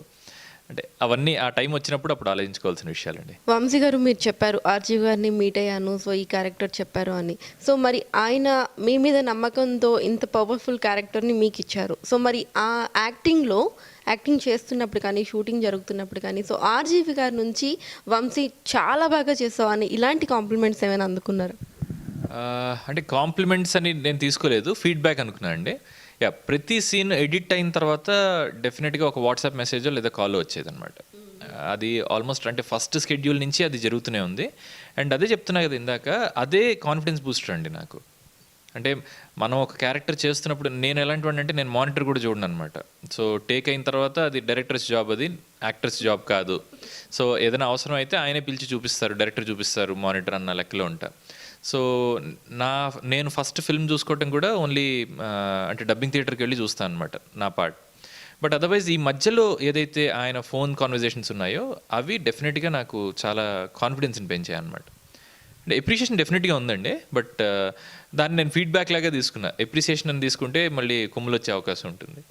అంటే అవన్నీ ఆ టైం వచ్చినప్పుడు అప్పుడు ఆలోచించుకోవాల్సిన విషయాలండి. వంశీ గారు, మీరు చెప్పారు ఆర్జీవి గారిని మీట్ అయ్యాను, సో ఈ క్యారెక్టర్ చెప్పారు అని. సో మరి ఆయన మీ మీద నమ్మకంతో ఇంత పవర్ఫుల్ క్యారెక్టర్ని మీకు ఇచ్చారు. సో మరి ఆ యాక్టింగ్ చేస్తున్నప్పుడు కానీ, షూటింగ్ జరుగుతున్నప్పుడు కానీ, సో ఆర్జీవి గారి నుంచి వంశీ చాలా బాగా చేసావు అని ఇలాంటి కాంప్లిమెంట్స్ ఏమైనా అందుకున్నారు? అంటే కాంప్లిమెంట్స్ అని నేను తీసుకోలేదు, ఫీడ్బ్యాక్ అనుకున్నాను అండి. ప్రతి సీన్ ఎడిట్ అయిన తర్వాత డెఫినెట్గా ఒక వాట్సాప్ మెసేజో లేదా కాల్లో వచ్చేదన్నమాట. అది ఆల్మోస్ట్ అంటే ఫస్ట్ స్కెడ్యూల్ నుంచి అది జరుగుతూనే ఉంది. అండ్ అదే చెప్తున్నా కదా ఇందాక, అదే కాన్ఫిడెన్స్ బూస్టర్ అండి నాకు. అంటే మనం ఒక క్యారెక్టర్ చేస్తున్నప్పుడు నేను ఎలాంటి వాడిని అంటే నేను మానిటర్ కూడా చూడను అనమాట. సో టేక్ అయిన తర్వాత అది డైరెక్టర్స్ జాబ్, అది యాక్టర్స్ జాబ్ కాదు. సో ఏదైనా అవసరం అయితే ఆయనే పిలిచి చూపిస్తారు, డైరెక్టర్ చూపిస్తారు, మానిటర్ అన్న లెక్కలో ఉంటా. సో నేను ఫస్ట్ ఫిల్మ్ చూసుకోవటం కూడా ఓన్లీ అంటే డబ్బింగ్ థియేటర్కి వెళ్ళి చూస్తాను అనమాట నా పార్ట్. బట్ అదర్వైజ్ ఈ మధ్యలో ఏదైతే ఆయన ఫోన్ కాన్వర్జేషన్స్ ఉన్నాయో అవి డెఫినెట్గా నాకు చాలా కాన్ఫిడెన్స్ని పెంచాయి అనమాట. అంటే ఎప్రిషియేషన్ డెఫినెట్గా ఉందండి, బట్ దాన్ని నేను ఫీడ్బ్యాక్ లాగా తీసుకున్నా. ఎప్రిసియేషన్ అని తీసుకుంటే మళ్ళీ కొమ్ములు వచ్చే అవకాశం ఉంటుంది.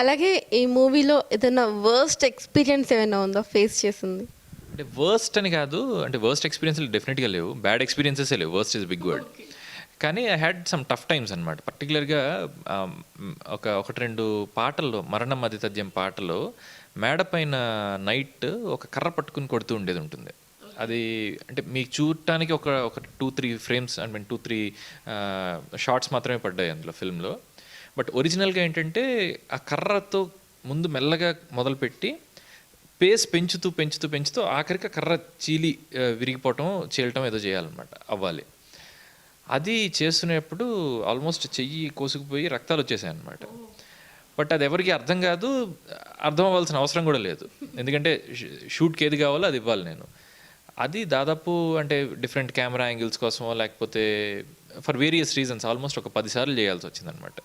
అలాగే ఈ మూవీలో ఏదైనా వర్స్ట్ ఎక్స్పీరియన్స్ ఏమైనా ఉందా ఫేస్ చేసింది? అంటే వర్స్ట్ అని కాదు, అంటే వర్స్ట్ ఎక్స్పీరియన్స్లు డెఫినెట్గా లేవు, బ్యాడ్ ఎక్స్పీరియన్సెస్ లేవు. Worst is big word. కానీ I had some tough times అనమాట. పర్టికులర్గా ఒకటి 2 పాటల్లో, మరణం అతి తథ్యం పాటలో మేడ పైన నైట్ ఒక కర్ర పట్టుకుని కొడుతూ ఉండేది ఉంటుంది. అది అంటే మీకు చూడటానికి ఒక 2-3 ఫ్రేమ్స్, ఐ మీన్ 2-3 షార్ట్స్ మాత్రమే పడ్డాయి అందులో ఫిల్మ్లో. బట్ ఒరిజినల్గా ఏంటంటే ఆ కర్రతో ముందు మెల్లగా మొదలుపెట్టి పేస్ పెంచుతూ ఆఖరికి కర్ర చీలి విరిగిపోవటం, చీలటం ఏదో చేయాలన్నమాట, అవ్వాలి. అది చేస్తున్నప్పుడు ఆల్మోస్ట్ చెయ్యి కోసుకుపోయి రక్తాలు వచ్చేసాయి అనమాట. బట్ అది ఎవరికి అర్థం కాదు, అర్థం అవ్వాల్సిన అవసరం కూడా లేదు. ఎందుకంటే షూట్కి ఏది కావాలో అది ఇవ్వాలి నేను. అది దాదాపు అంటే డిఫరెంట్ కెమెరా యాంగిల్స్ కోసమో లేకపోతే ఫర్ వేరియస్ రీజన్స్ ఆల్మోస్ట్ ఒక 10 సార్లు చేయాల్సి వచ్చిందనమాట.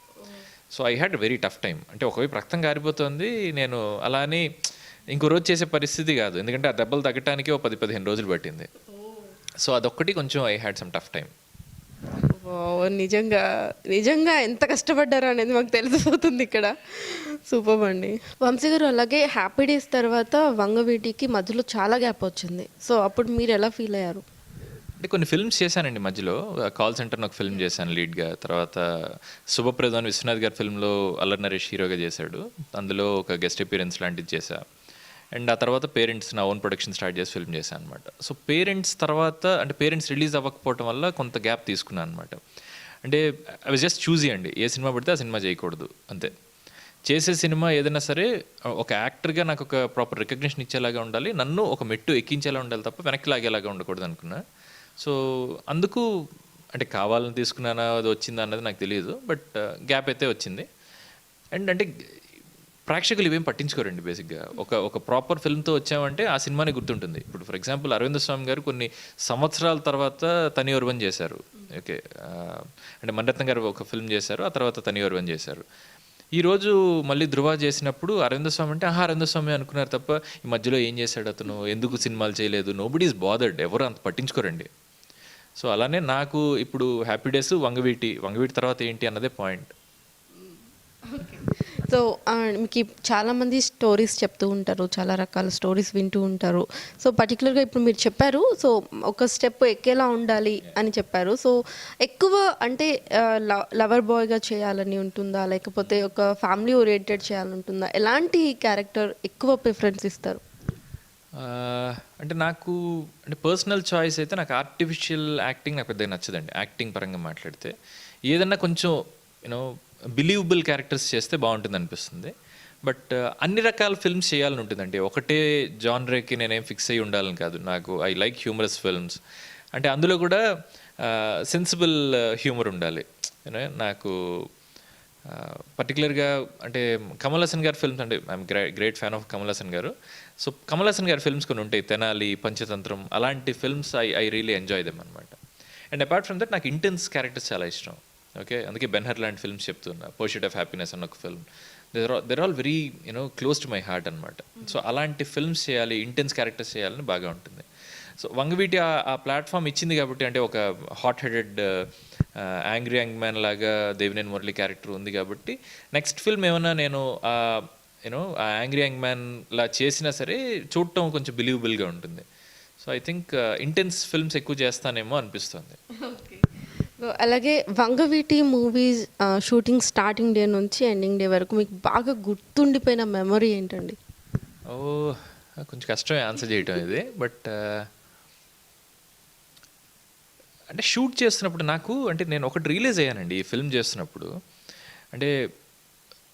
So I had very tough time. అంటే ఒకవైపు రక్తం కారిపోతుంది, నేను అలా అని ఇంకో రోజు చేసే పరిస్థితి కాదు, ఎందుకంటే ఆ దెబ్బలు తగ్గటానికి ఒక 10-15 రోజులు పట్టింది. సో అదొక్కటి కొంచెం I had some tough time. నిజంగా ఎంత కష్టపడ్డారో అనేది మాకు తెలిసిపోతుంది ఇక్కడ. సూపర్ అండి. వంశీ గారు, అలాగే హ్యాపీ డేస్ తర్వాత వంగవీటికి మధ్యలో చాలా గ్యాప్ వచ్చింది. సో అప్పుడు మీరు ఎలా ఫీల్ అయ్యారు? అంటే కొన్ని ఫిల్మ్స్ చేశానండి మధ్యలో. కాల్ సెంటర్ని ఒక ఫిల్మ్ చేశాను లీడ్గా. తర్వాత శుభప్రద అని విశ్వనాథ్ గారి ఫిల్మ్లో అల్లరి నరేష్ హీరోగా చేశాడు, అందులో ఒక గెస్ట్ అపీరెన్స్ లాంటిది చేశా. అండ్ ఆ తర్వాత పేరెంట్స్ నా ఓన్ ప్రొడక్షన్ స్టార్ట్ చేసి ఫిల్మ్ చేశాను అనమాట. సో పేరెంట్స్ తర్వాత అంటే పేరెంట్స్ రిలీజ్ అవ్వకపోవటం వల్ల కొంత గ్యాప్ తీసుకున్నాను అనమాట. అంటే అవి జస్ట్ చూసి అండి, ఏ సినిమా పడితే ఆ సినిమా చేయకూడదు అంతే. చేసే సినిమా ఏదైనా సరే ఒక యాక్టర్గా నాకు ఒక ప్రాపర్ రికగ్నిషన్ ఇచ్చేలాగా ఉండాలి, నన్ను ఒక మెట్టు ఎక్కించేలా ఉండాలి తప్ప వెనక్కి లాగేలాగా ఉండకూడదు అనుకున్నా. సో అందుకు అంటే కావాలని తీసుకున్నానా అది వచ్చిందా అన్నది నాకు తెలియదు, బట్ గ్యాప్ అయితే వచ్చింది. అండ్ అంటే ప్రేక్షకులు ఇవేం పట్టించుకోరండి బేసిక్గా. ఒక ప్రాపర్ ఫిల్మ్తో వచ్చామంటే ఆ సినిమానే గుర్తుంటుంది. ఇప్పుడు ఫర్ ఎగ్జాంపుల్ అరవింద స్వామి గారు కొన్ని సంవత్సరాల తర్వాత తనియోర్వన్ చేశారు. ఓకే, అంటే మణిరత్నం గారు ఒక ఫిల్మ్ చేశారు, ఆ తర్వాత తనియోర్వన్ చేశారు. ఈరోజు మళ్ళీ ధృవ చేసినప్పుడు అరవింద స్వామి అంటే అరవింద స్వామి అనుకున్నారు తప్ప ఈ మధ్యలో ఏం చేశాడు అతను, ఎందుకు సినిమాలు చేయలేదు, నోబడీ ఈజ్ బాదర్డ్, ఎవరు అంత పట్టించుకోరండి. సో అలానే నాకు ఇప్పుడు హ్యాపీ డేస్, వంగవీటి తర్వాత ఏంటి అన్నదే పాయింట్. సో మీకు చాలామంది స్టోరీస్ చెప్తూ ఉంటారు, చాలా రకాల స్టోరీస్ వింటూ ఉంటారు. సో పర్టికులర్గా ఇప్పుడు మీరు చెప్పారు, సో ఒక స్టెప్ ఎక్కేలా ఉండాలి అని చెప్పారు. సో ఎక్కువ అంటే లవర్ బాయ్గా చేయాలని ఉంటుందా, లేకపోతే ఒక ఫ్యామిలీ ఓరియంటెడ్ చేయాలని ఉంటుందా? ఎలాంటి క్యారెక్టర్ ఎక్కువ ప్రిఫరెన్స్ ఇస్తారు? అంటే నాకు అంటే పర్సనల్ చాయిస్ అయితే నాకు ఆర్టిఫిషియల్ యాక్టింగ్ నాకు పెద్దగా నచ్చదండి. యాక్టింగ్ పరంగా మాట్లాడితే ఏదన్నా కొంచెం యూనో బిలీవబుల్ క్యారెక్టర్స్ చేస్తే బాగుంటుంది అనిపిస్తుంది. బట్ అన్ని రకాల ఫిల్మ్స్ చేయాలని ఉంటుందండి. ఒకటే జానరేకి నేనేం ఫిక్స్ అయ్యి ఉండాలని కాదు. నాకు ఐ లైక్ హ్యూమరస్ ఫిల్మ్స్. అంటే అందులో కూడా సెన్సిబుల్ హ్యూమర్ ఉండాలి. నాకు పర్టికులర్గా అంటే కమల్ హాసన్ గారి ఫిల్మ్స్ అంటే I'm great fan of Kamal Haasan గారు. సో కమల్ హాసన్ గారి ఫిల్మ్స్ కొన్ని ఉంటాయి, తెనాలి, పంచతంత్రం, అలాంటి films I really enjoy them అనమాట. అండ్ అపార్ట్ ఫ్రమ్ దట్ నాకు ఇంటెన్స్ క్యారెక్టర్స్ చాలా ఇష్టం. ఓకే, అందుకే బెన్హర్ లాంటి ఫిల్మ్స్ చెప్తున్నా, పర్సూట్ ఆఫ్ హ్యాపీనెస్ అన్న ఒక film, there all very close to my heart అనమాట. సో అలాంటి ఫిల్మ్స్ చేయాలి, ఇంటెన్స్ క్యారెక్టర్స్ చేయాలని బాగా ఉంటుంది. సో వంగవీటి ఆ ప్లాట్ఫామ్ ఇచ్చింది కాబట్టి, అంటే ఒక hot headed angry young man లాగా దేవినేని మురళి క్యారెక్టర్ ఉంది కాబట్టి నెక్స్ట్ ఫిల్మ్ ఏమన్నా నేను ఆ యాంగ్రీ యంగ్ మ్యాన్ లా చేసినా సరే చూడటం కొంచెం బిలీవబుల్గా ఉంటుంది. So I think intense films ఎక్కువ చేస్తానేమో అనిపిస్తుంది. అలాగే Vangaveeti movies shooting starting day నుంచి ఎండింగ్ డే వరకు మీకు బాగా గుర్తుండిపోయిన మెమరీ ఏంటండి? కొంచెం కష్టమే ఆన్సర్ చేయటం ఇది. బట్ అంటే షూట్ చేస్తున్నప్పుడు నాకు అంటే నేను ఒకటి రియలైజ్ అయ్యానండి ఈ ఫిల్మ్ చేస్తున్నప్పుడు. అంటే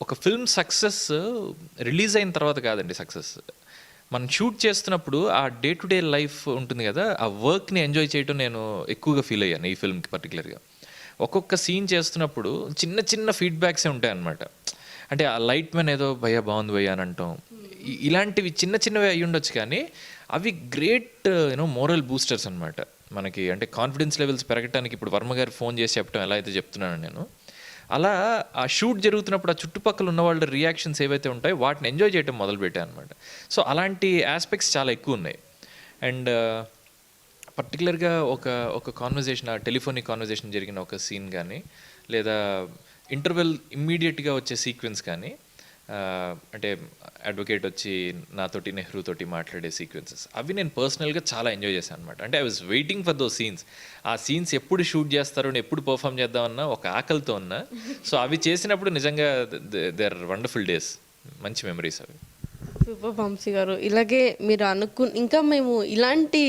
ఒక ఫిల్మ్ సక్సెస్ రిలీజ్ అయిన తర్వాత కాదండి సక్సెస్. మనం షూట్ చేస్తున్నప్పుడు ఆ డే టు డే లైఫ్ ఉంటుంది కదా, ఆ వర్క్ని ఎంజాయ్ చేయటం నేను ఎక్కువగా ఫీల్ అయ్యాను ఈ ఫిల్మ్కి పర్టికులర్గా. ఒక్కొక్క సీన్ చేస్తున్నప్పుడు చిన్న చిన్న ఫీడ్బ్యాక్సే ఉంటాయన్నమాట. అంటే ఆ లైట్ మ్యాన్ ఏదో భయ్యా బాగుంది భయ్యా అని అంటాం, ఇలాంటివి చిన్న చిన్నవి అయ్యి ఉండొచ్చు కానీ అవి గ్రేట్ మోరల్ బూస్టర్స్ అనమాట మనకి. అంటే కాన్ఫిడెన్స్ లెవెల్స్ పెరగడానికి ఇప్పుడు వర్మ గారు ఫోన్ చేసి చెప్పడం ఎలా అయితే చెప్తున్నాను నేను, అలా ఆ షూట్ జరుగుతున్నప్పుడు ఆ చుట్టుపక్కల ఉన్న వాళ్ళ రియాక్షన్స్ ఏవైతే ఉంటాయో వాటిని ఎంజాయ్ చేయడం మొదలుపెట్టాను అనమాట. సో అలాంటి ఆస్పెక్ట్స్ చాలా ఎక్కువ ఉన్నాయి. అండ్ పర్టికులర్గా ఒక కాన్వర్జేషన్, ఆ టెలిఫోనిక్ కాన్వర్జేషన్ జరిగిన ఒక సీన్ కానీ, లేదా ఇంటర్వెల్ ఇమ్మీడియట్గా వచ్చే సీక్వెన్స్ కానీ, అంటే అడ్వకేట్ వచ్చి నాతోటి నెహ్రూతోటి మాట్లాడే సీక్వెన్సెస్, అవి నేను పర్సనల్గా చాలా ఎంజాయ్ చేశాను అనమాట. అంటే I was waiting for those scenes. ఆ సీన్స్ ఎప్పుడు షూట్ చేస్తారో, ఎప్పుడు పర్ఫామ్ చేద్దామన్నా ఒక ఆకలితో ఉన్నా. సో అవి చేసినప్పుడు నిజంగా దే ఆర్ వండర్ఫుల్ డేస్, మంచి మెమరీస్ అవి. సూపర్ వంశీ గారు. ఇలాగే మీరు ఇంకా మేము ఇలాంటి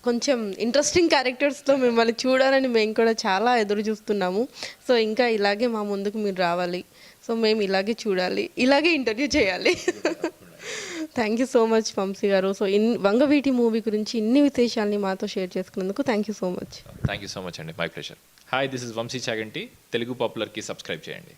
కొంచెం ఇంట్రెస్టింగ్ క్యారెక్టర్స్తో మిమ్మల్ని చూడాలని మేము కూడా చాలా ఎదురు చూస్తున్నాము. సో ఇంకా ఇలాగే మా ముందుకు మీరు రావాలి. సో మేము ఇలాగే చూడాలి, ఇలాగే ఇంటర్వ్యూ చేయాలి. Thank you so much Vamsi garu. So Vangaveeti movie గురించి ఇన్ని విశేషాలని మాతో షేర్ చేసుకున్నందుకు thank you so much. Thank you so much అండి, my pleasure. Hi, this is Vamsi Chaganti. Telugu పాపులర్కి సబ్స్క్రైబ్ చేయండి.